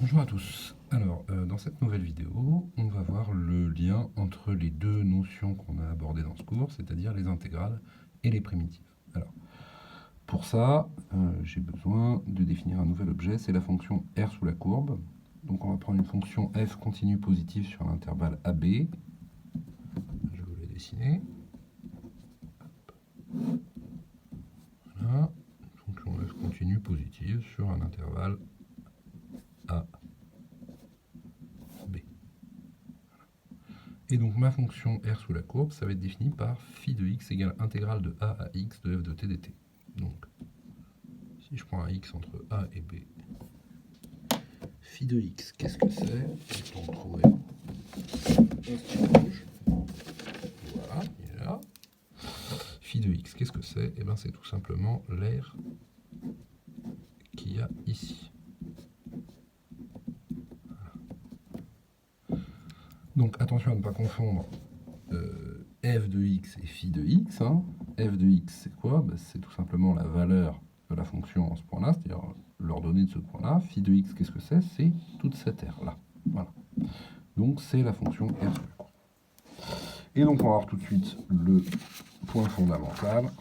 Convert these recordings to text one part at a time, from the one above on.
Bonjour à tous. Alors, dans cette nouvelle vidéo, on va voir le lien entre les deux notions qu'on a abordées dans ce cours, c'est-à-dire les intégrales et les primitives. Alors, pour ça, j'ai besoin de définir un nouvel objet, c'est la fonction r sous la courbe. Donc on va prendre une fonction f continue positive sur l'intervalle AB. Je vais vous la dessiner. Voilà, une fonction f continue positive sur un intervalle A. B. Et donc ma fonction r sous la courbe, ça va être défini par phi de x égale intégrale de a à x de f de t dt. Donc, si je prends un x entre a et b, phi de x, qu'est-ce que c'est? Je peux retrouver un stylo rouge. Voilà, il est là. Phi de x, qu'est-ce que c'est? Eh bien, c'est tout simplement l'air qu'il y a ici. Voilà. Donc, attention à ne pas confondre f de x et phi de x. Hein. F de x, c'est quoi? Ben, c'est tout simplement la valeur de la fonction en ce point-là, c'est-à-dire l'ordonnée de ce point-là. Phi de x, qu'est-ce que c'est? C'est toute cette aire-là. Voilà. Donc, c'est la fonction r sur la courbe. Et donc, on va voir tout de suite le point fondamental.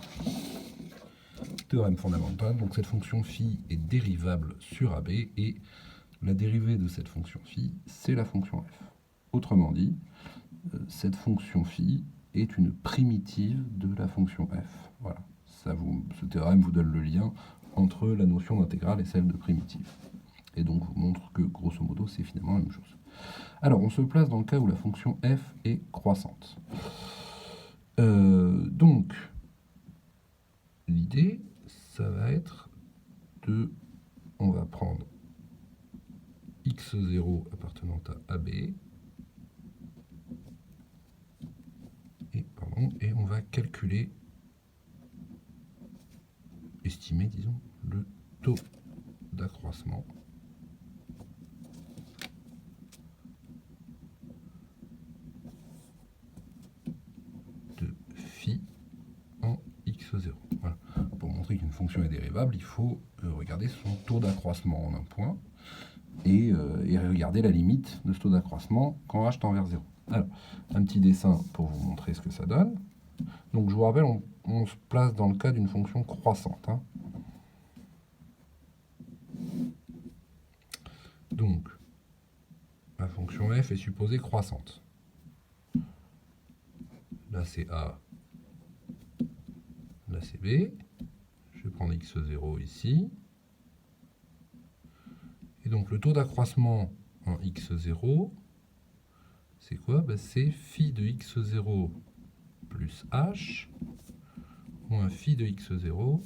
Théorème fondamental. Donc, cette fonction phi est dérivable sur AB et la dérivée de cette fonction phi, c'est la fonction f. Autrement dit, cette fonction phi est une primitive de la fonction f. Voilà. Ce théorème vous donne le lien entre la notion d'intégrale et celle de primitive. Et donc, vous montre que, grosso modo, c'est finalement la même chose. Alors, on se place dans le cas où la fonction f est croissante. Donc, l'idée, ça va être de... On va prendre x0 appartenant à AB, et on va calculer, estimer, disons, le taux d'accroissement de phi en x0. Voilà. Pour montrer qu'une fonction est dérivable, il faut regarder son taux d'accroissement en un point et regarder la limite de ce taux d'accroissement quand h tend vers 0. Alors, un petit dessin pour vous montrer ce que ça donne. Donc, je vous rappelle, on se place dans le cas d'une fonction croissante. Hein. Donc, la fonction f est supposée croissante. Là, c'est A. Là, c'est B. Je vais prendre x0 ici. Et donc, le taux d'accroissement en x0, c'est quoi? Ben, c'est phi de x0 plus h moins phi de x0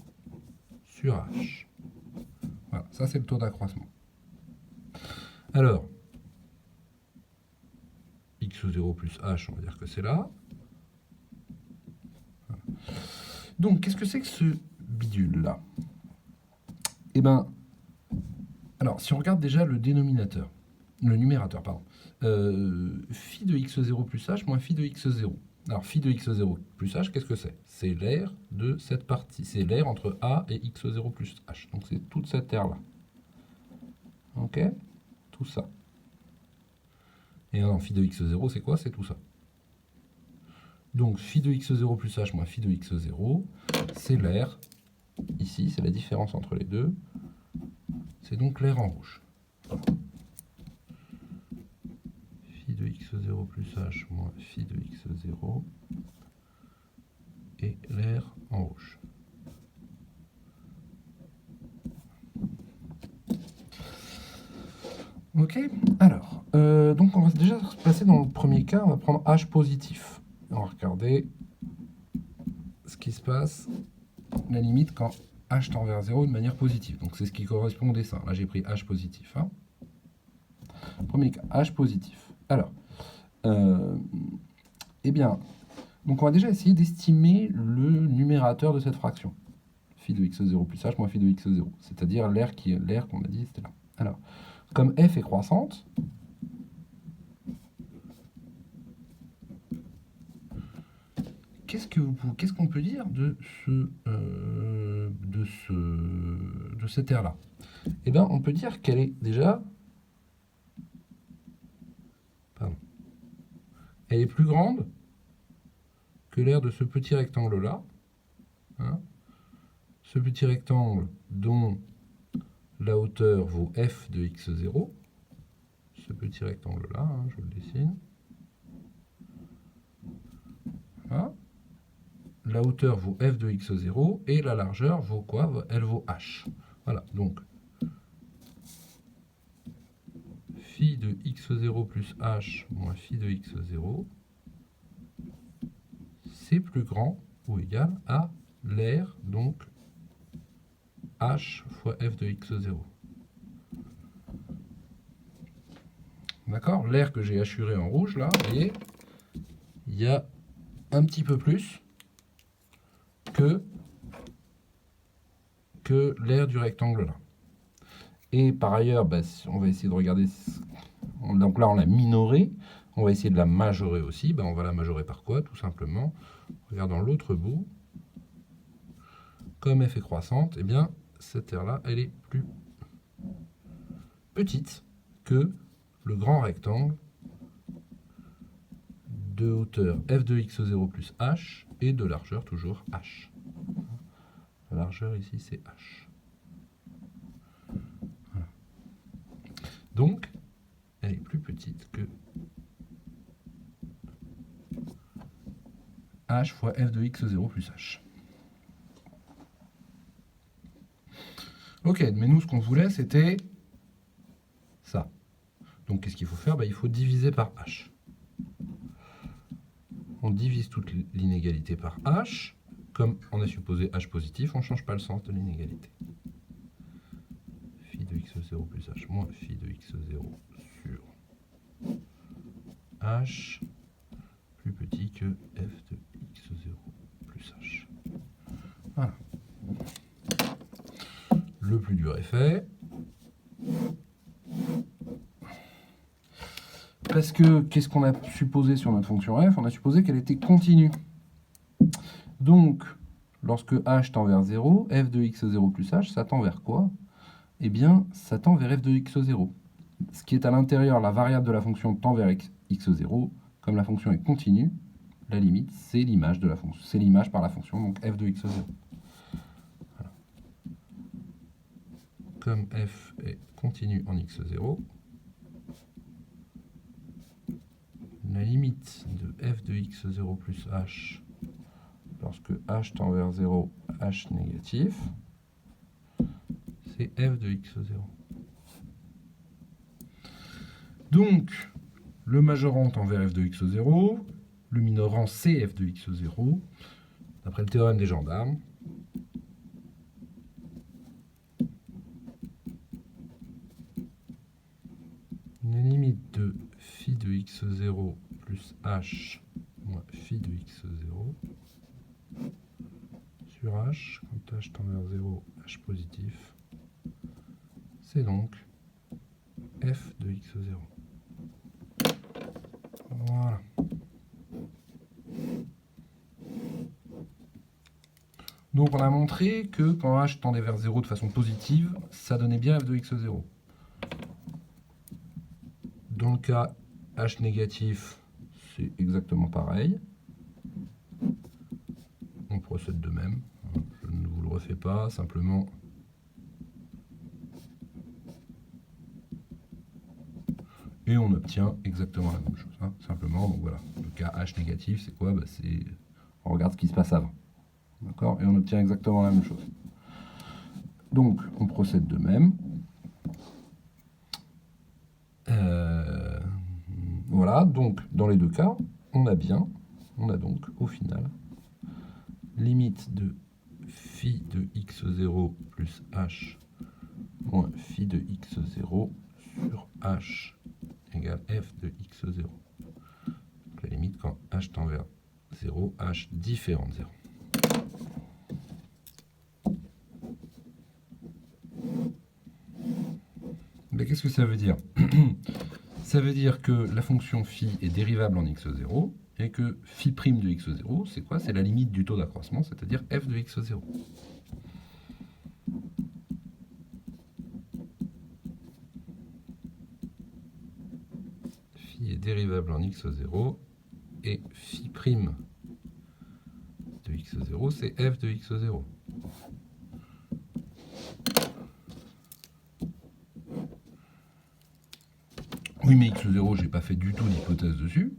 sur h. Voilà, ça c'est le taux d'accroissement. Alors, x0 plus h, on va dire que c'est là. Voilà. Donc, qu'est-ce que c'est que ce bidule-là? Eh bien, alors, si on regarde déjà le dénominateur, le numérateur, pardon, phi de x0 plus h moins phi de x0. Alors, phi de x0 plus h, qu'est-ce que c'est? C'est l'aire de cette partie. C'est l'aire entre a et x0 plus h. Donc, c'est toute cette aire-là. Ok? Tout ça. Et alors, phi de x0, c'est quoi? C'est tout ça. Donc, phi de x0 plus h moins phi de x0, c'est l'aire. Ici, c'est la différence entre les deux. C'est donc l'aire en rouge. Phi de x0 plus h moins phi de x0 et l'aire en rouge. Ok, alors, donc on va déjà se placer dans le premier cas, on va prendre h positif. On va regarder ce qui se passe, la limite quand h tend vers 0 de manière positive. Donc c'est ce qui correspond au dessin. Là j'ai pris h positif. Hein. Premier cas, h positif. Alors, eh bien, donc on va déjà essayer d'estimer le numérateur de cette fraction. Phi de x0 plus h moins phi de x0. C'est-à-dire l'aire qu'on a dit, c'était là. Alors, comme f est croissante, qu'est-ce qu'on peut dire de cette aire-là? Eh bien, on peut dire qu'elle est déjà elle est plus grande que l'aire de ce petit rectangle-là. Hein, ce petit rectangle dont la hauteur vaut f de x0. Ce petit rectangle-là, hein, je vous le dessine. Voilà. La hauteur vaut f de x0 et la largeur vaut quoi? Elle vaut h. Voilà, donc phi de x0 plus h moins phi de x0, c'est plus grand ou égal à l'aire, donc h fois f de x0. D'accord? L'aire que j'ai hachuré en rouge, là, vous voyez, il y a un petit peu plus que l'aire du rectangle là. Et par ailleurs, bah, on va essayer de regarder. Donc là, on l'a minorée. On va essayer de la majorer aussi. Bah, on va la majorer par quoi? Tout simplement, regardons l'autre bout. Comme f est croissante, eh bien, cette aire-là, elle est plus petite que le grand rectangle de hauteur f de x0 plus h et de largeur toujours h. La largeur ici, c'est h. Voilà. Donc, elle est plus petite que h fois f de x0 plus h. Ok, mais nous, ce qu'on voulait, c'était ça. Donc, qu'est-ce qu'il faut faire? Il faut diviser par h. On divise toute l'inégalité par h. Comme on a supposé h positif, on ne change pas le sens de l'inégalité. Phi de x0 plus h moins phi de x0 sur h plus petit que f de x0 plus h. Voilà. Le plus dur est fait. Parce que, qu'est-ce qu'on a supposé sur notre fonction f? On a supposé qu'elle était continue. Donc, lorsque h tend vers 0, f de x0 plus h, ça tend vers quoi? Eh bien, ça tend vers f de x0. Ce qui est à l'intérieur, la variable de la fonction tend vers x0. Comme la fonction est continue, la limite, c'est l'image de la fonction. C'est l'image par la fonction, donc f de x0. Voilà. Comme f est continue en x0, la limite de f de x0 plus h, lorsque h tend vers 0, h négatif, c'est f de x0. Donc, le majorant tend vers f de x0, le minorant c'est f de x0, d'après le théorème des gendarmes. La limite de phi de x0 plus h moins phi de x0 sur h, quand h tend vers 0, h positif, c'est donc f de x0. Voilà. Donc on a montré que quand h tendait vers 0 de façon positive, ça donnait bien f de x0. Dans le cas h négatif, c'est exactement pareil. On procède de même. Je ne vous le refais pas, simplement. Et on obtient exactement la même chose. Hein, simplement, donc voilà. Le cas h négatif, c'est quoi? C'est... On regarde ce qui se passe avant. D'accord? Et on obtient exactement la même chose. Donc, on procède de même. Voilà, donc dans les deux cas, on a donc au final limite de phi de x0 plus h moins phi de x0 sur h égale f de x0. Donc la limite quand h tend vers 0, h différent de 0. Mais qu'est-ce que ça veut dire? Ça veut dire que la fonction phi est dérivable en x0 et que phi' de x0, c'est quoi? C'est la limite du taux d'accroissement, c'est-à-dire f de x0. Phi est dérivable en x0 et phi prime de x0, c'est f de x0. Oui, mais x0, je n'ai pas fait du tout d'hypothèse dessus.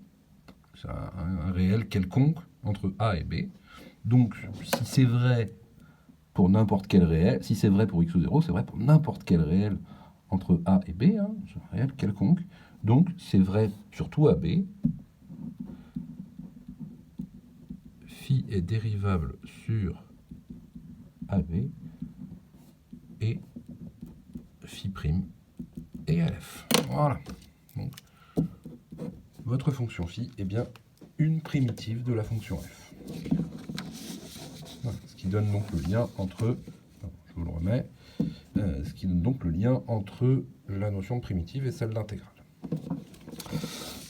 C'est un réel quelconque entre A et B. Donc, si c'est vrai pour n'importe quel réel, si c'est vrai pour x0, c'est vrai pour n'importe quel réel entre A et B, hein, c'est un réel quelconque. Donc, c'est vrai surtout à B. Phi est dérivable sur AB et phi prime égale f. Voilà. Donc, votre fonction phi est bien une primitive de la fonction f. Voilà. Ce qui donne donc le lien entre, je vous le remets, ce qui donne donc le lien entre la notion de primitive et celle d'intégrale.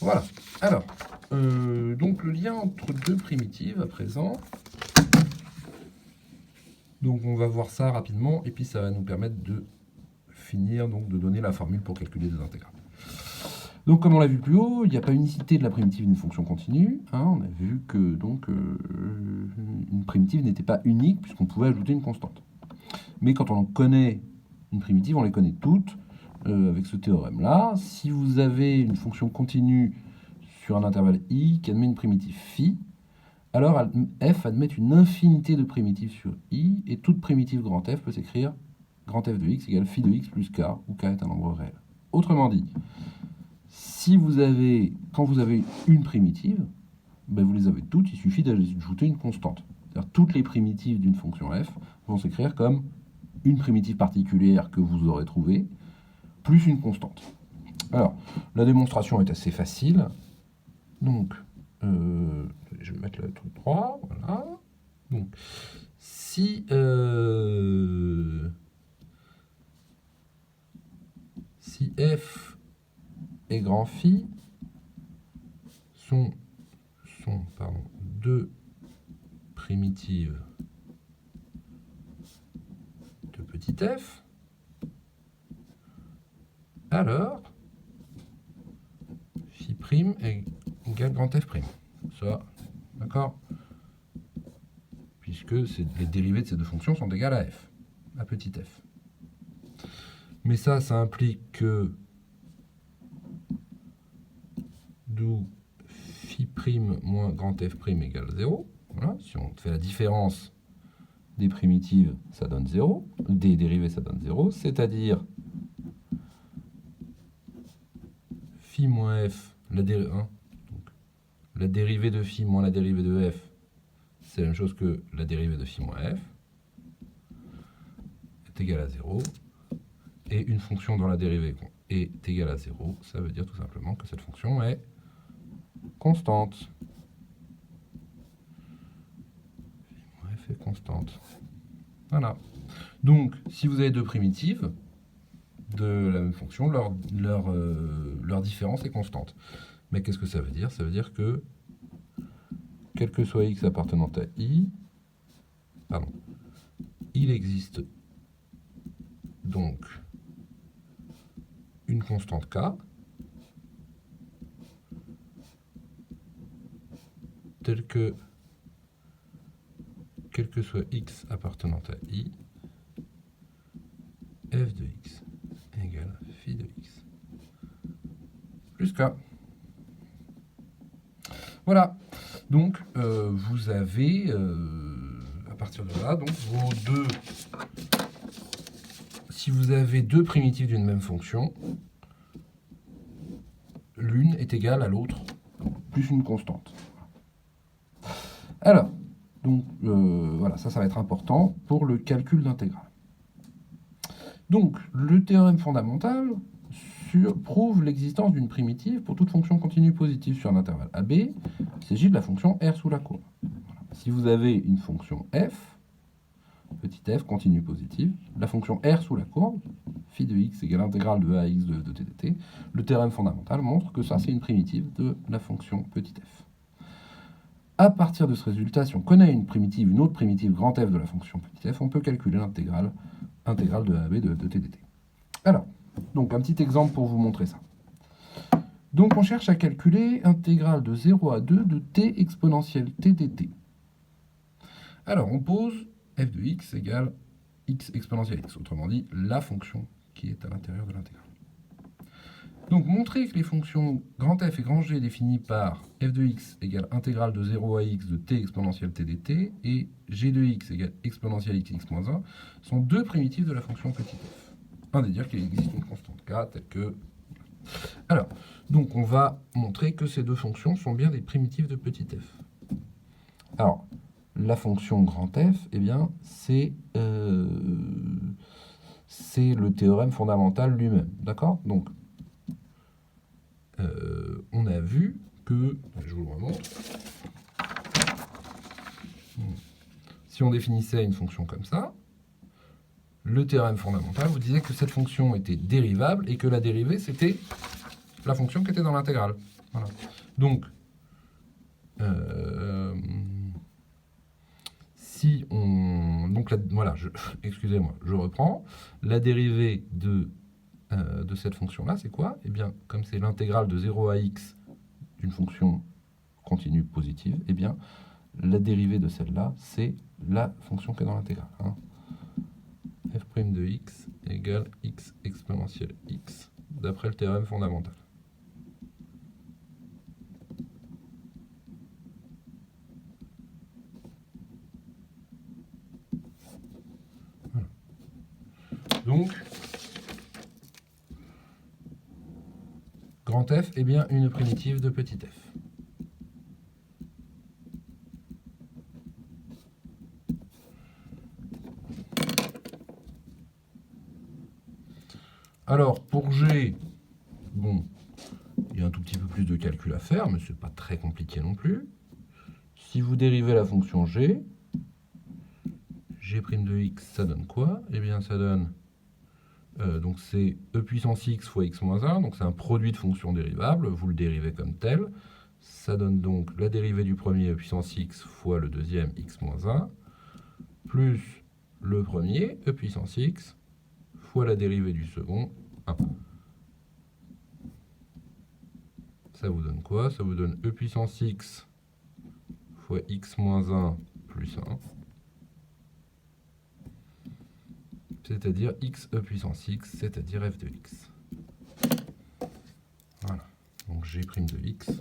Voilà. Alors, donc le lien entre deux primitives à présent. Donc on va voir ça rapidement et puis ça va nous permettre de finir, donc de donner la formule pour calculer des intégrales. Donc comme on l'a vu plus haut, il n'y a pas unicité de la primitive d'une fonction continue. Hein, on a vu que donc une primitive n'était pas unique puisqu'on pouvait ajouter une constante. Mais quand on connaît une primitive, on les connaît toutes avec ce théorème-là. Si vous avez une fonction continue sur un intervalle i qui admet une primitive phi, alors f admet une infinité de primitives sur i, et toute primitive grand F peut s'écrire grand F de x égale phi de x plus k, où k est un nombre réel. Autrement dit, si vous avez, quand vous avez une primitive, ben vous les avez toutes, il suffit d'ajouter une constante. C'est-à-dire toutes les primitives d'une fonction f vont s'écrire comme une primitive particulière que vous aurez trouvée, plus une constante. Alors, la démonstration est assez facile. Donc, je vais mettre le truc 3, voilà. Donc, si f et grand phi sont deux primitives de petit f, alors phi prime égale grand f prime. Ça, d'accord? Puisque les dérivées de ces deux fonctions sont égales à f, à petit f. Mais ça implique que d'où phi prime moins grand f prime égale 0. Voilà, si on fait la différence des primitives, ça donne 0. Des dérivées, ça donne 0. C'est-à-dire phi moins f, la dérivée de phi moins la dérivée de f, c'est la même chose que la dérivée de phi moins f, est égale à 0. Et une fonction dont la dérivée est égale à 0, ça veut dire tout simplement que cette fonction est constante. F est constante. Voilà. Donc, si vous avez deux primitives de la même fonction, leur différence est constante. Mais qu'est-ce que ça veut dire? Ça veut dire que, quel que soit x appartenant à i, il existe donc une constante k telle que, quel que soit x appartenant à i, f de x égale phi de x plus k. Voilà. Donc, vous avez, à partir de là, donc vos deux... Si vous avez deux primitives d'une même fonction, l'une est égale à l'autre, plus une constante. Alors, donc, voilà, ça va être important pour le calcul d'intégrale. Donc, le théorème fondamental prouve l'existence d'une primitive pour toute fonction continue positive sur un intervalle AB. Il s'agit de la fonction R sous la courbe. Voilà. Si vous avez une fonction f, petit f, continue positive, la fonction R sous la courbe, phi de x égale l'intégrale de ax de t dt, le théorème fondamental montre que ça, c'est une primitive de la fonction petit f. À partir de ce résultat, si on connaît une autre primitive grand f de la fonction petit f, on peut calculer l'intégrale de AB de t dt. Alors, donc un petit exemple pour vous montrer ça. Donc on cherche à calculer intégrale de 0 à 2 de t exponentielle t dt. Alors on pose f de x égale x exponentielle x, autrement dit la fonction qui est à l'intérieur de l'intégrale. Donc montrer que les fonctions grand f et grand g définies par f de x égale intégrale de 0 à x de t exponentielle t dt et g de x égale exponentielle x x moins 1 sont deux primitives de la fonction petit f. Un des dire qu'il existe une constante k telle que... Alors, donc on va montrer que ces deux fonctions sont bien des primitives de petit f. Alors, la fonction grand f, eh bien, c'est le théorème fondamental lui-même, d'accord? Donc, on a vu que, je vous le remontre, si on définissait une fonction comme ça, le théorème fondamental vous disait que cette fonction était dérivable et que la dérivée, c'était la fonction qui était dans l'intégrale. Voilà. Donc, si on... Donc, voilà, excusez-moi, je reprends. La dérivée de cette fonction-là, c'est quoi? Eh bien, comme c'est l'intégrale de 0 à x d'une fonction continue positive, eh bien, la dérivée de celle-là, c'est la fonction qui est dans l'intégrale. Hein. f' de x égale x exponentielle x, d'après le théorème fondamental. Voilà. Donc, grand F est bien une primitive de petit f. Alors, pour G, bon, il y a un tout petit peu plus de calcul à faire, mais ce n'est pas très compliqué non plus. Si vous dérivez la fonction G, G' de x, ça donne quoi? Eh bien, ça donne... donc c'est e puissance x fois x moins 1, donc c'est un produit de fonctions dérivables, vous le dérivez comme tel. Ça donne donc la dérivée du premier e puissance x fois le deuxième x moins 1, plus le premier e puissance x fois la dérivée du second 1. Ça vous donne quoi? Ça vous donne e puissance x fois x moins 1 plus 1. C'est-à-dire x e puissance x, c'est-à-dire f de x. Voilà. Donc g' de x.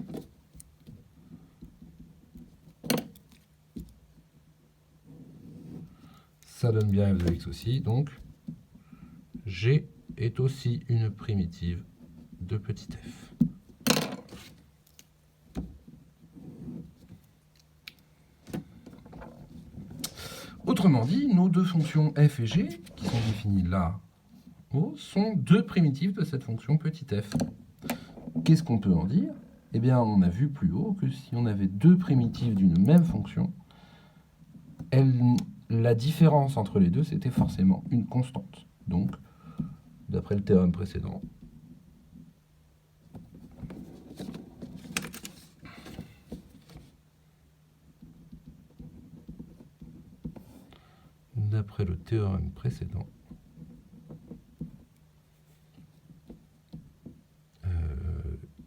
Ça donne bien f de x aussi. Donc g est aussi une primitive de petit f. Autrement dit, nos deux fonctions f et g, qui sont définies là, haut, sont deux primitives de cette fonction petit f. Qu'est-ce qu'on peut en dire? Eh bien, on a vu plus haut que si on avait deux primitives d'une même fonction, la différence entre les deux, c'était forcément une constante. Donc, d'après le théorème précédent,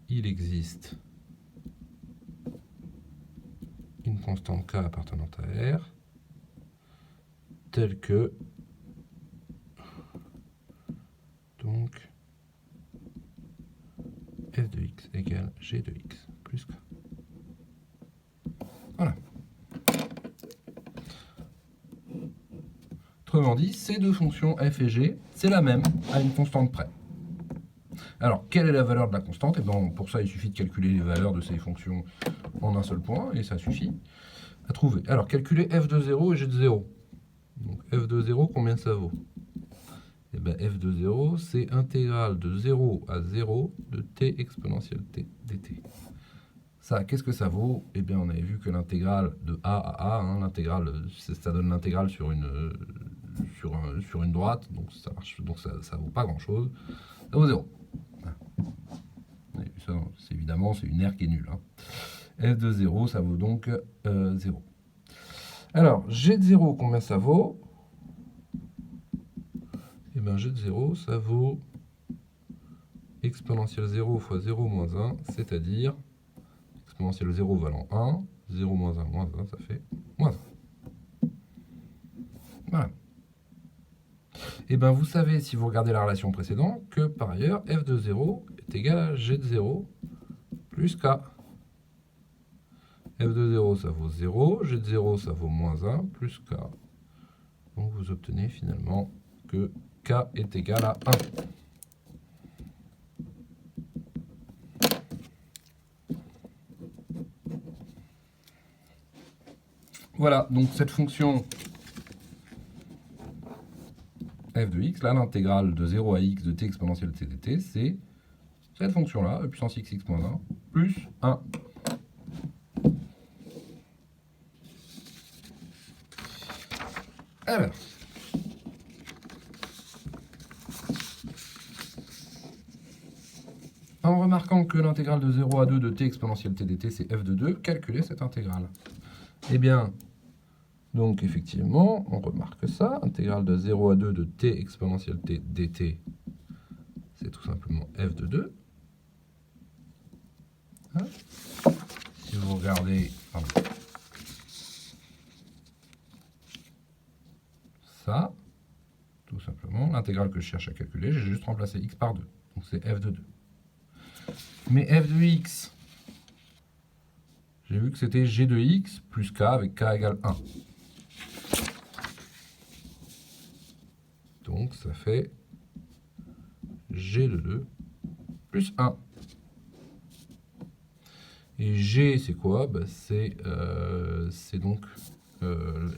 il existe une constante k appartenant à R, telle que donc f de x égale g de x plus k. Voilà. Autrement dit, ces deux fonctions f et g, c'est la même à une constante près. Alors, quelle est la valeur de la constante? Et bien, pour ça, il suffit de calculer les valeurs de ces fonctions en un seul point, et ça suffit à trouver. Alors, calculer f de 0 et g de 0. Donc, f de 0, combien ça vaut? Et bien, f de 0, c'est intégrale de 0 à 0 de t exponentielle t dt. Ça, qu'est-ce que ça vaut? Eh bien, on avait vu que l'intégrale de a à a, hein, l'intégrale, ça donne l'intégrale sur une droite, donc ça marche, donc ça vaut pas grand-chose. Ça vaut 0. Ça, évidemment, c'est une R qui est nulle. Hein. F de 0, ça vaut donc 0. Alors, G de 0, combien ça vaut? Eh bien, G de 0, ça vaut exponentielle 0 fois 0 moins 1, c'est-à-dire exponentielle 0 valant 1, 0 moins 1 moins 1, ça fait moins 1. Voilà. Et bien vous savez, si vous regardez la relation précédente, que par ailleurs, f de 0 est égal à g de 0 plus k. F de 0, ça vaut 0, g de 0, ça vaut moins 1, plus k. Donc vous obtenez finalement que k est égal à 1. Voilà, donc cette fonction f de x, là, l'intégrale de 0 à x de t exponentielle t dt, c'est cette fonction-là, e puissance x, x moins 1, plus 1. Alors, en remarquant que l'intégrale de 0 à 2 de t exponentielle t dt, c'est f de 2, calculez cette intégrale. Eh bien, donc effectivement, on remarque ça, intégrale de 0 à 2 de t exponentielle t dt, c'est tout simplement f de 2. Hein, si vous regardez ça, tout simplement, l'intégrale que je cherche à calculer, j'ai juste remplacé x par 2. Donc c'est f de 2. Mais f de x, j'ai vu que c'était g de x plus k avec k égale 1. Donc ça fait g de 2 plus 1. Et g, c'est quoi? Bah, c'est donc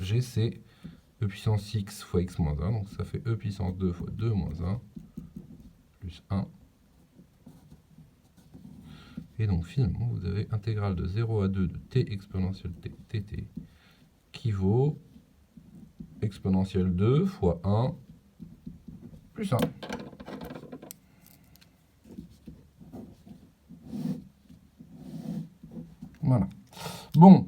g, c'est e puissance x fois x moins 1. Donc ça fait e puissance 2 fois 2 moins 1 plus 1. Et donc finalement, vous avez intégrale de 0 à 2 de t exponentielle t dt qui vaut exponentielle 2 fois 1 plus 1. Voilà. Bon,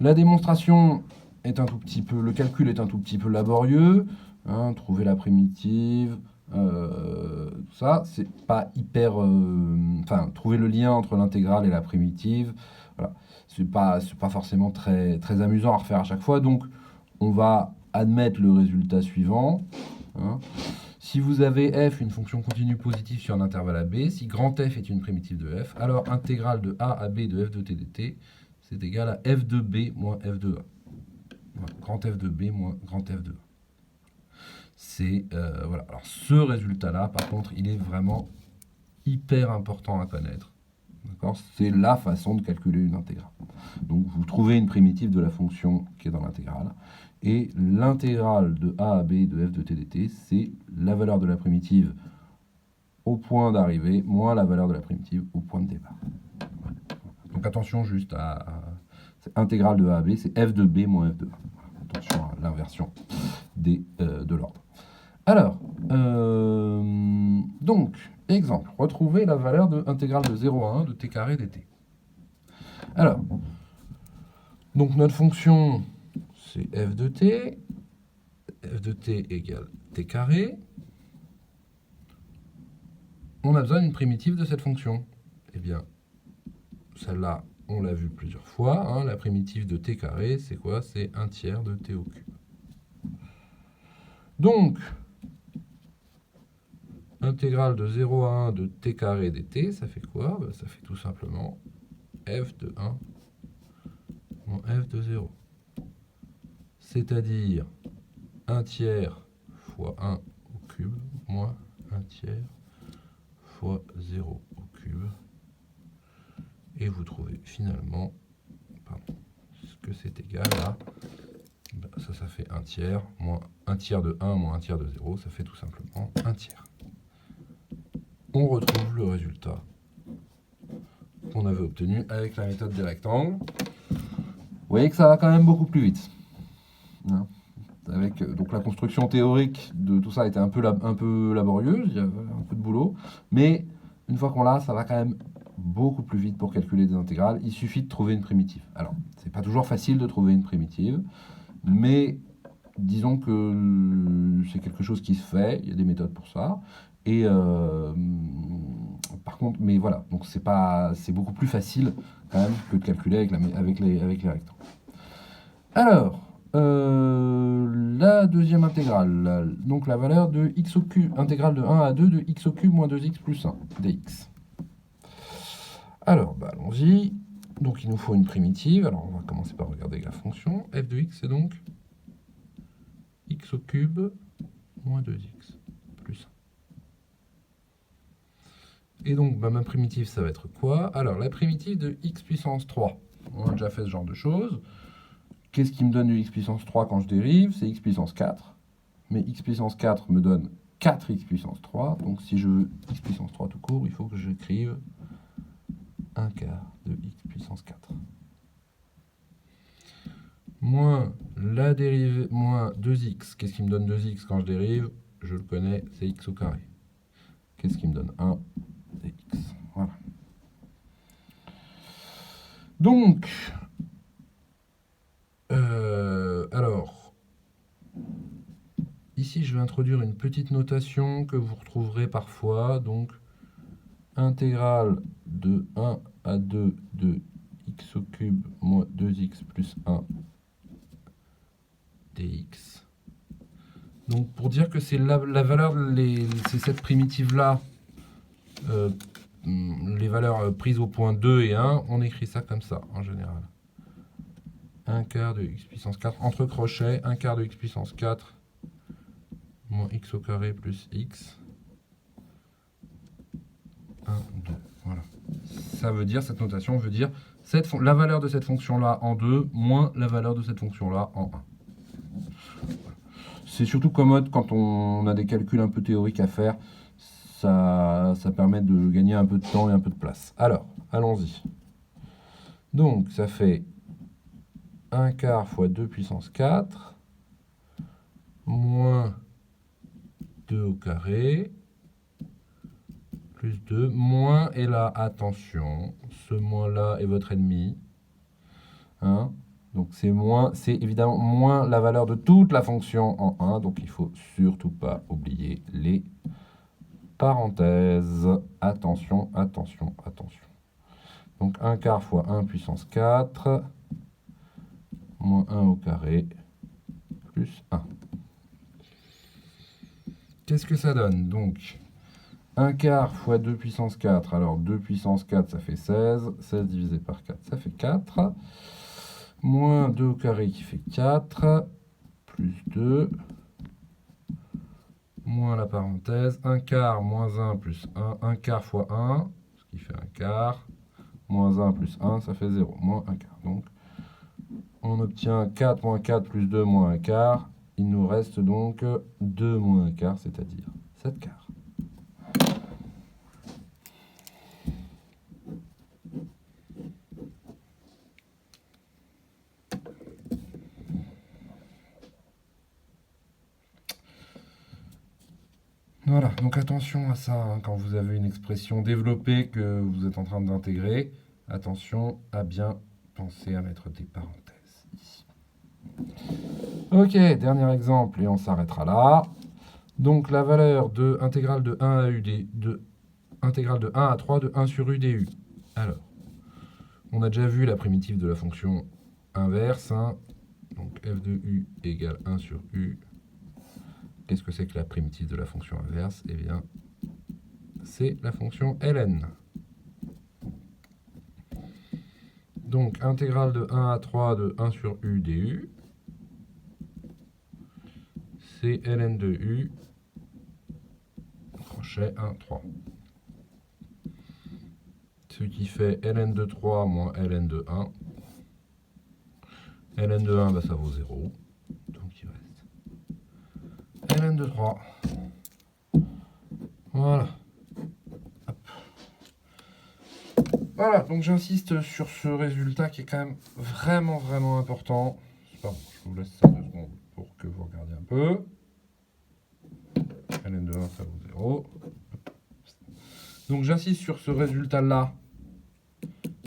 la démonstration est un tout petit peu, le calcul est un tout petit peu laborieux. Hein, trouver la primitive, tout ça, c'est pas hyper. Enfin, trouver le lien entre l'intégrale et la primitive, voilà, c'est pas forcément très, très amusant à refaire à chaque fois. Donc, on va admettre le résultat suivant. Hein. Si vous avez f, une fonction continue positive sur un intervalle AB, si grand f est une primitive de f, alors intégrale de a à b de f de t dt, c'est égal à f de b moins f de a. Voilà, grand f de b moins grand f de a. C'est, voilà. Alors ce résultat-là, par contre, il est vraiment hyper important à connaître. C'est la façon de calculer une intégrale. Donc vous trouvez une primitive de la fonction qui est dans l'intégrale. Et l'intégrale de a à b de f de t dt, c'est la valeur de la primitive au point d'arrivée moins la valeur de la primitive au point de départ. Donc attention juste à intégrale de a à b, c'est f de b moins f de a. Attention à l'inversion de l'ordre. Alors, donc, exemple, retrouver la valeur de intégrale de 0 à 1 de t carré dt. Alors, donc notre fonction, c'est f de t égale t carré. On a besoin d'une primitive de cette fonction. Eh bien, celle-là, on l'a vu plusieurs fois. Hein, la primitive de t carré, c'est quoi? C'est 1 tiers de t au cube. Donc, intégrale de 0 à 1 de t carré dt, ça fait quoi? Ben, ça fait tout simplement f de 1 moins f de 0. C'est-à-dire 1 tiers fois 1 au cube moins 1 tiers fois 0 au cube. Et vous trouvez finalement ce que c'est égal à, ben, ça fait 1 tiers moins 1 tiers de 1 moins 1 tiers de 0, ça fait tout simplement 1 tiers. On retrouve le résultat qu'on avait obtenu avec la méthode des rectangles. Vous voyez que ça va quand même beaucoup plus vite. Hein, avec, donc la construction théorique de tout ça était un peu laborieuse, il y avait un peu de boulot, mais une fois qu'on l'a, ça va quand même beaucoup plus vite pour calculer des intégrales. Il suffit de trouver une primitive. Alors, c'est pas toujours facile de trouver une primitive, mais disons que c'est quelque chose qui se fait, il y a des méthodes pour ça, et contre, mais voilà, donc c'est beaucoup plus facile quand même que de calculer avec les rectangles. Alors, la deuxième intégrale, donc la valeur de x au cube, intégrale de 1 à 2 de x au cube moins 2x plus 1 dx. Alors, allons-y. Donc il nous faut une primitive. Alors on va commencer par regarder la fonction. F de x, c'est donc x au cube moins 2x plus 1. Et donc ma primitive, ça va être quoi? Alors la primitive de x puissance 3. On a déjà fait ce genre de choses. Qu'est-ce qui me donne du x puissance 3 quand je dérive? C'est x puissance 4. Mais x puissance 4 me donne 4x puissance 3. Donc si je veux x puissance 3 tout court, il faut que j'écrive 1 quart de x puissance 4. Moins la dérivée, moins 2x. Qu'est-ce qui me donne 2x quand je dérive? Je le connais, c'est x au carré. Qu'est-ce qui me donne 1 dx? Voilà. Donc, alors, ici je vais introduire une petite notation que vous retrouverez parfois. Donc, intégrale de 1 à 2 de x au cube moins 2x plus 1 dx. Donc pour dire que c'est la valeur, c'est cette primitive-là, les valeurs prises au point 2 et 1, on écrit ça comme ça en général. 1 quart de x puissance 4, entre crochets, 1 quart de x puissance 4 moins x au carré plus x. 1, 2, voilà. Ça veut dire, cette notation veut dire la valeur de cette fonction-là en 2 moins la valeur de cette fonction-là en 1. C'est surtout commode quand on a des calculs un peu théoriques à faire. Ça permet de gagner un peu de temps et un peu de place. Alors, allons-y. Donc, ça fait 1 quart fois 2 puissance 4 moins 2 au carré plus 2, moins, et là, attention, ce moins-là est votre ennemi. Hein? Donc c'est évidemment moins la valeur de toute la fonction en 1, donc il ne faut surtout pas oublier les parenthèses. Attention, attention, attention. Donc 1 quart fois 1 puissance 4, moins 1 au carré, plus 1. Qu'est-ce que ça donne? Donc 1 quart fois 2 puissance 4, alors 2 puissance 4 ça fait 16, 16 divisé par 4 ça fait 4. Moins 2 au carré qui fait 4, plus 2, moins la parenthèse, 1 quart moins 1 plus 1, 1 quart fois 1, ce qui fait 1 quart, moins 1 plus 1, ça fait 0, moins 1 quart. Donc, on obtient 4 moins 4 plus 2 moins 1 quart, il nous reste donc 2 moins 1 quart, c'est-à-dire 7 quarts. Voilà, donc attention à ça, hein, quand vous avez une expression développée que vous êtes en train d'intégrer, attention à bien penser à mettre des parenthèses ici. Ok, dernier exemple, et on s'arrêtera là. Donc la valeur de intégrale de 1 à u intégrale de 1 à 3 de 1 sur u du. Alors, on a déjà vu la primitive de la fonction inverse, hein, donc f de u égale 1 sur u. Qu'est-ce que c'est que la primitive de la fonction inverse? Eh bien, c'est la fonction ln. Donc, intégrale de 1 à 3 de 1 sur u du, c'est ln de u, crochet 1, 3. Ce qui fait ln de 3 moins ln de 1. ln de 1, bah, ça vaut 0. Donc, il reste ln de 3. Voilà. Hop. Voilà, donc j'insiste sur ce résultat qui est quand même vraiment, vraiment important. Pardon, je vous laisse ça 2 secondes pour que vous regardiez un peu. ln de 1, ça vaut 0. Donc j'insiste sur ce résultat-là,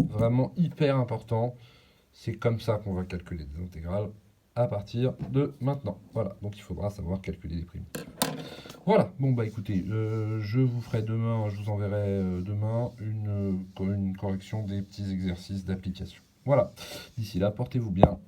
vraiment hyper important. C'est comme ça qu'on va calculer des intégrales à partir de maintenant. Voilà, donc il faudra savoir calculer les primitives. Voilà, bon bah écoutez, je vous ferai demain, je vous enverrai demain une correction des petits exercices d'application. Voilà, d'ici là, portez-vous bien.